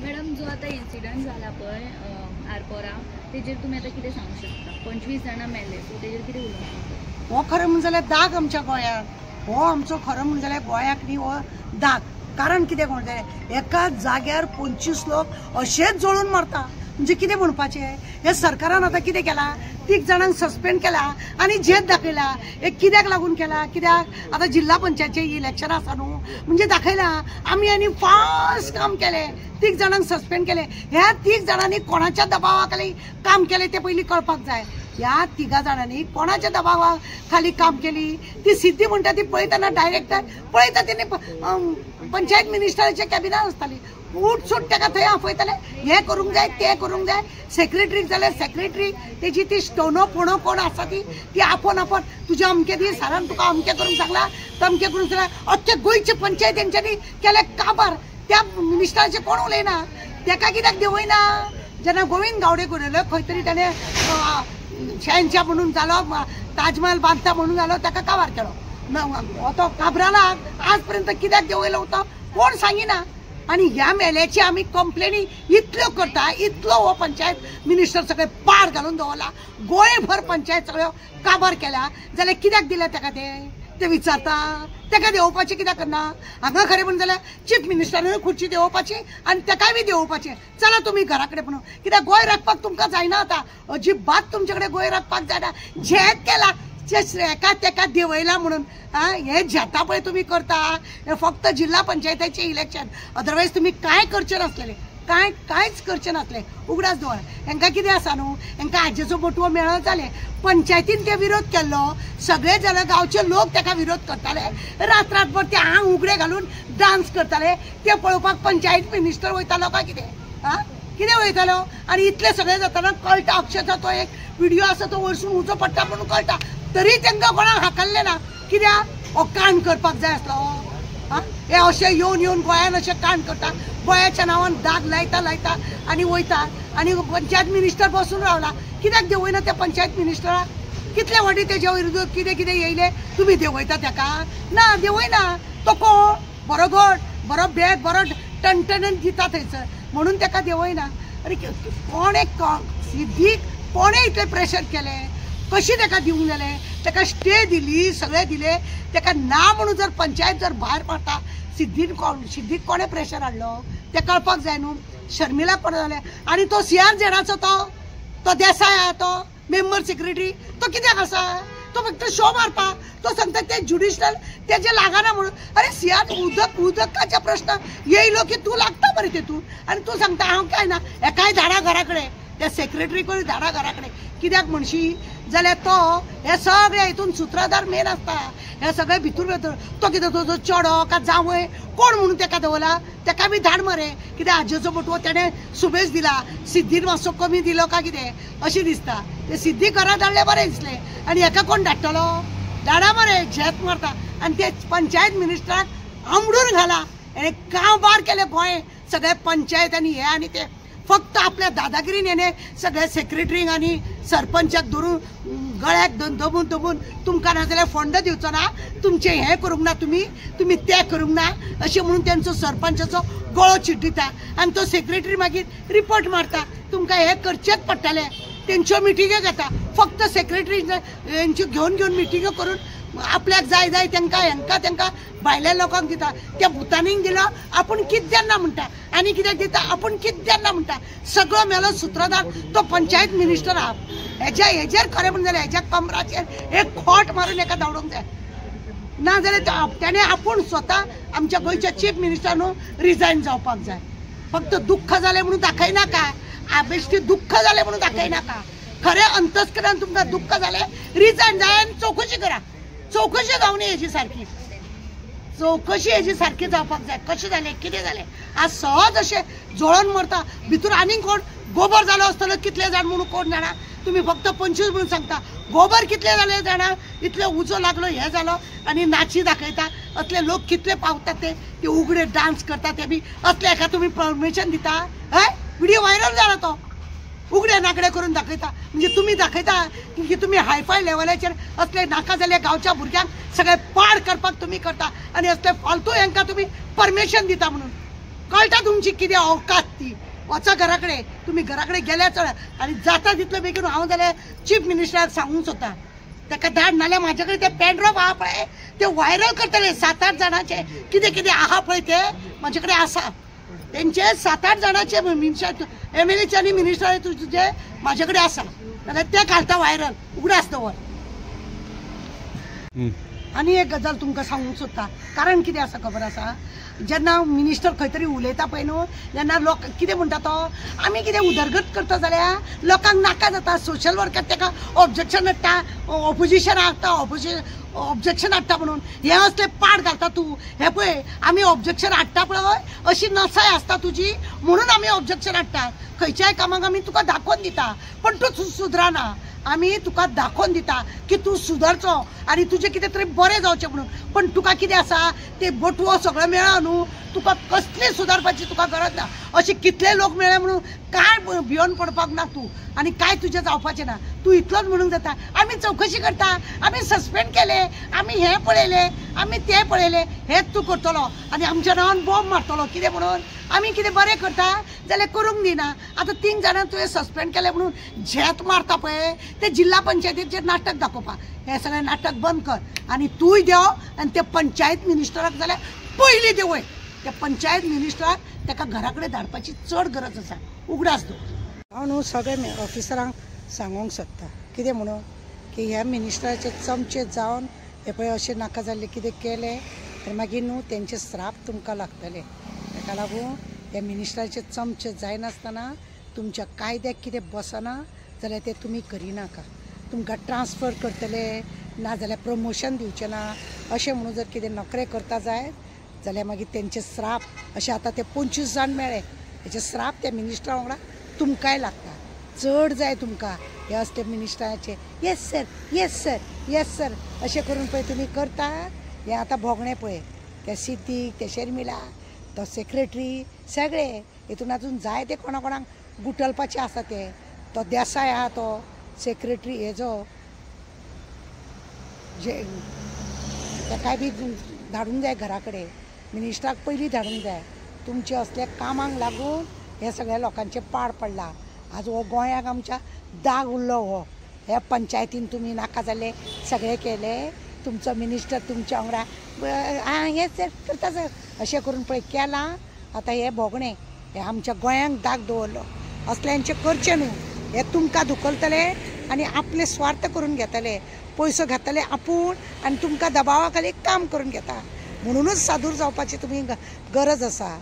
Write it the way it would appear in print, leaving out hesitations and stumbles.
madam जो आता incident झाला पळय आरपोरा तेजेर तुम्ही आता कितें सांगू शकता 25 जाणां मेले सो तेजेर कितें उलोवंक हो खरें म्हणून जाल्यार दाग आमच्या गोंयाक हो आमचो खरो म्हणून जाल्यार गोंयाक न्ही हो दाग कारण कितें कोण जालें एका जाग्यार 25 लोक अशेच जळून मरता म्हणजे कितें म्हणपाचें हे सरकारान आतां कितें केलां 30 जाणांक सस्पेंड केला आनी जेद दाखयला हे कित्याक लागून केला कित्याक आतां जिल्हा पंचायतचे इलेक्शन आसा न्हू म्हणजे दाखयला आमी आनी फास्ट काम केलें 30 जाणांक सस्पेंड केले ह्या 30 जाणांनी कोणाच्या दबावा खाली काम केले ते पयलीं कळपाक जाय ह्या 3 जाणांनी कोणाच्या दबावा खाली काम केली ती सिद्धी म्हणटा ती पळयतना डायरेक्टर पळयता तेणी पंचायत मिनिस्टराच्या कॅबिनात आसताली उठसूट ताका थंय आपयताले हे करूंक जाय ते करूंक जाय सेक्रेटरीक जाल्यार सेक्रेटरी तेजी ती स्टोनो फोणो कोण आसा ती आपोवन तुजे अमके दी सारान तुका अमके करूंक सांगला तमके करूंक सांगला अख्खे गोंयचे पंचायत तेंच्यांनी केले काबार त्या मिनिस्टराचे कोण उलयना तेका कित्याक देवयना जेन्ना गोविंद गावडे करूलो खंय तरी ताणें शहनशाह म्हणून जालो ताजमहल बांदता म्हणून जालो ताका काबार केलो तो काबराला आज पर्यंत कित्याक देवयलो तो कोण सांगिना आणि ह्या मेल्याची आम्ही कंप्लेनी इतल्यो करता इतलो हो पंचायत मिनिस्टर सगळे पार घालून दवरला गोंयभर पंचायत सगळ्यो काबार केल्या जाल्यार कित्याक दिल्या ताका ते विचारता ताका देंवोवपाचें कित्याक करना हांगा खरें म्हणून जाल्यार चीफ मिनिस्टरान खुर्ची देंवोवपाची आनी ताकाय बी देंवोवपाचें चला तुमी घरा कडेन म्हणून कित्याक गोंय राखपाक तुमकां जायना आतां अजिबात तुमचे कडेन गोंय राखपाक जायना झेत केला एका तेका देवयला म्हणून हे झेता पळय तुम्ही करता हे फक्त जिल्हा पंचायतीचे इलेक्शन अदरवायज तुम्ही काय करचे नासलेले कांयच करचे नासले उगडास दवर हांकां कितें आसा न्हू हांकां आजेचो बटवो मेळ्ळो जालें पंचायतीन ते विरोध केल्लो सगळे जाल्यार गांवचे लोक ताका विरोध करताले रातभर ते आंग उगडे घालून डान्स करताले ते पळोवपाक पंचायत मिनिस्टर वयतालो काय कितें वयतालो आनी इतले सगळे जाताना कळटा अक्षरशः तो एक व्हिडिओ आसा तो वरसून उजो पडटा म्हणून कळटा तरी तांकां कोणाक हाकलले ना कित्याक हो कांड करपाक जाय आसलो हे अशें येवन गोंयान अशें कांड करता गोंयाच्या नांवान दाग लायता आनी वयता आनी पंचायत मिनिस्टर बसून रावला कित्याक देंवयना त्या पंचायत मिनिस्टराक कितले फावटी तेज्या विरोधात कितें येयले तुमी देंवयता ताका ना देंवयना तो कोण बरो घोट बरो बॅग बरो टणटणीत दिता थंयसर म्हणून ताका देंवयना अरे कोणे सिद्धीक कोणे इतले प्रेशर केले कशी ताका दिवंक जालें ताका स्टे दिली सगळे दिले ताका ना म्हणून जर पंचायत जर भायर पडटा सिद्धीक कोणे प्रेशर हाडलो ते कळपाक जाय न्हू शर्मिला कोण जालें आनी तो CRZाचो तो देसाय तो मेंबर सेक्रेटरी तो कित्याक आसा तो फक्त शो मारपा तो सांगता ते ज्युडिशनल तेजे लागना म्हणून अरे उदकाचे प्रश्न येयलो की तू लागता बरें तेतून आनी तू सांगता हांव काय ना एकाय धाडा घरा कडेन त्या सेक्रेटरीक धाडा घरा कडेन कित्याक म्हणशी जाल्यार तो हे सगळे हितून सूत्रधार मेन आसता हे सगळे भितूर तो कितें तुजो चेडो काय जावय कोण म्हणून ताका दवरला ताका बी धाड मरे कित्याक आजेचो बटवो तेणें सुबेज दिला सिद्धीन मातसो कमी दिलो काय कितें अशें दिसता ते सिद्धी घरा धाडले बरें दिसलें आनी हेका कोण धाडटलो धाडा मरे झेत मारता आनी ते पंचायत मिनिस्टराक आमडून घाला हेणे गांवबार केले गोंय सगळे पंचायत आनी हे आनी ते फक्त आपल्या दादागिरीन हेणे सगळे सेक्रेटरींक आनी सरपंचाक धरून गळ्याक दबून तुमकां ना जाल्यार फंड दिवचो ना तुमचे हे करूंक ना तुम्ही ते करूंक ना अशें म्हणून तेंचो सरपंचाचो गळो चिड्डिता आनी तो सेक्रेटरी मागीर रिपोर्ट मारता तुमकां हे करचेच पडटलें तेंच्यो मिटिंग्यो घेता फक्त सेक्रेटरी हेंच्यो घेवन मिटिंग्यो करून आपल्याक जाय तेंकां भायल्या लोकांक दिता त्या भुतानीक दिलो आपूण कितें देना म्हणटा आनी कित्याक दिता आपूण कितें देना म्हणटा सगळो मेलो सूत्रधार तो पंचायत मिनिस्टर आहा हेजेर खरें म्हणून जाल्यार हेज्या कमराचेर एक खोट मारून एका धांवडोंक जाय ना जाल्यार त्याने आपूण स्वता आमच्या गोंयच्या चीफ मिनिस्टर न्हू रिजायन जावपाक जाय फक्त दुख्ख जालें म्हणून दाखयनाका बेश्टी दुख्ख जालें म्हणून दाखयनाका खरें अंतस्करान तुमकां दुख्ख जालें रिजायन जाय आनी चौकशी करा चौकशी जावनी हेजी सारकी जावपाक जाय कशें जालें कितें जालें आज सहज अशें जळोन मरता भितूर आनीक कोण गोबर जालो आसतलो कितले जाण म्हणून कोण जाणा तुम्ही फक्त 25 म्हणून सांगता गोबर कितले जाले जाणा इतले उजो लागलो हे जालो आनी नाची दाखयता असले लोक कितले पावतात ते उगडे डान्स करतात ते बी असले एका तुम्ही परमिशन दिता हय व्हिडिओ व्हायरल जाला तो उगडे नाकडे करून दाखयता म्हणजे तुम्ही दाखयता की तुम्ही हायफाय लेवलाचेर असले नाका जाल्या गांवच्या भुरग्यांक सगळे पाड करपाक तुम्ही करता आणि असले फालतू हांकां तुम्ही परमिशन दिता म्हणून कळटा तुमची किती अवकात ती वचा घराकडे तुम्ही घराकडे गेल्या चढ आणि जाता तितलं बेगीन हांव जाल्यार चीफ मिनिस्टराक सांगूंक सोदता ताका धाड नाल्यार म्हाजे ते पेनड्रॉप आहा पळय ते व्हायरल करतले 7-8 जाणांचे कितें कितें आहा पळय ते म्हाजे कडेन आसा तेंचे 7-8 जाणांचे मिनिस्टर MLA आनी मिनिस्टर तुजे म्हाजे कडेन आसा जाल्यार ते घालता व्हायरल उगडास दवर आनी एक गजाल तुमकां सांगूंक सोदता कारण कितें आसा खबर आसा जेन्ना मिनिस्टर खंय तरी उलयता पळय न्हू जेन्ना लोक कितें म्हणटा तो आमी कितें उदरगत करता जाल्यार लोकांक नाका जाता सोशल वर्काक ताका ऑब्जेक्शन हाडटा ऑपोजिशन हाडटा ऑब्जेक्शन हाडटा म्हणून हे असले पाड घालता तूं हे पळय आमी ऑब्जेक्शन हाडटा पळय अशी नसाय आसता तुजी म्हणून आमी ऑब्जेक्शन हाडटा खंयच्याय कामाक आमी तुका दाखोवन दिता पण तूं सुदराना आमी तुका दाखोवन दिता की तूं सुदारचो आनी तुजें कितें तरी बरें जावचें म्हणून पण तुका कितें आसा ते बटवो सगळो मेळ्ळा न्हू तुका कसली सुदारपाची तुका गरज ना अशे कितले लोक मेळ्ळे म्हणून काय भिवन पडपाक ना तूं आनी काय तुजें जावपाचें ना तूं इतलोच म्हणूंक जाता आमी चवकशी करता आमी सस्पेंड केले आमी हें पळयलें आमी तें पळयलें हेंच तूं करतलो आनी आमच्या नांवान बॉम्ब मारतलो कितें म्हणून आमी कितें बरें करता जाल्यार करूंक दिना आतां 3 जाणांक तुवें सस्पेंड केलें म्हणून झेत मारता पळय ते जिल्हा पंचायतीचेर नाटक दाखोवपाक हें सगळें नाटक बंद कर आनी तूंय देव आनी ते पंचायत मिनिस्टराक जाल्यार पयलीं देवय त्या पंचायत मिनिस्टराक ताका घरा कडेन धाडपाची चड गरज आसा उगडास दो हांव न्हू सगळे ऑफिसरांक सांगूंक सोदता कितें म्हणून की ह्या मिनिस्टराचे चमचे जावन हे पळय अशें नाका जाल्ले कितें केलें तर मागीर न्हू तेंचे श्राप तुमकां लागतले ताका लागून ह्या मिनिस्टराचे चमचे जायनासतना तुमच्या कायद्याक कितें बसना जाल्यार ते तुमी करिनाका तुमकां ट्रान्सफर करतले ना जाल्यार प्रमोशन दिवचें ना अशें म्हणून जर कितें नोकरे करता जाय जाल्यार मागीर तेंचे श्राप अशें आतां ते 25 जाण मेळ्ळे हेचे श्राप त्या मिनिस्टरा वांगडा तुमकांय लागता चड जाय तुमकां हे असले मिनिस्टराचे येस सर येस सर अशें करून पळय तुमी करता हे आतां भोगणे पळय त्या सिद्धीक त्या शर्मिला तो सेक्रेटरी सगळे हितून आजून जाय ते कोणा कोणाक गुटलपाचे आसा ते तो देसाय आहा तो सेक्रेटरी हेजो जे ताकाय बी धाडूंक जाय घरा कडेन मिनिस्टराक पयलीं धाडूंक जाय तुमचे असले कामांक लागून हे सगळ्या लोकांचे पाड पडला आज हो गोंयाक आमच्या दाग उरलो हो ह्या पंचायतीन तुमी नाका जाल्ले सगळे केले तुमचो मिनिस्टर तुमच्या वांगडा हे करता सर अशें करून पळय केलां आतां हे भोगणे हे आमच्या गोंयांक दाग दवरलो असल्यांचे करचे न्हू हे तुमकां धुकलतले आनी आपले स्वार्थ करून घेतले पयसो घेतले आपूण आनी तुमकां दबावा खाली काम करून घेता म्हणूनच सादूर जावपाची तुमी गरज आसा